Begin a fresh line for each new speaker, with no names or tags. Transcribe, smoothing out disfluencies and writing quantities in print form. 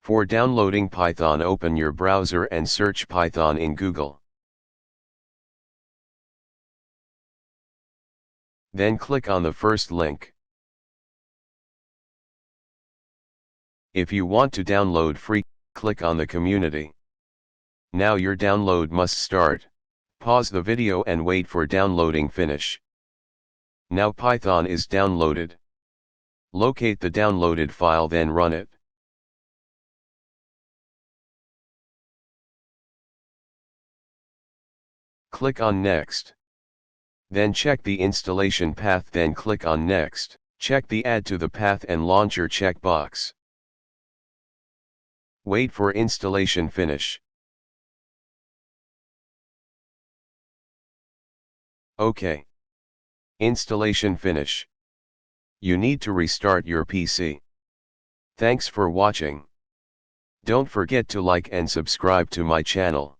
For downloading Python, open your browser and search Python in Google. Then click on the first link. If you want to download free, click on the community. Now your download must start. Pause the video and wait for downloading finish. Now Python is downloaded. Locate the downloaded file, then run it. Click on Next. Then check the installation path, then click on Next. Check the Add to the Path and Launcher checkbox. Wait for installation finish. OK. Installation finish. You need to restart your PC. Thanks for watching. Don't forget to like and subscribe to my channel.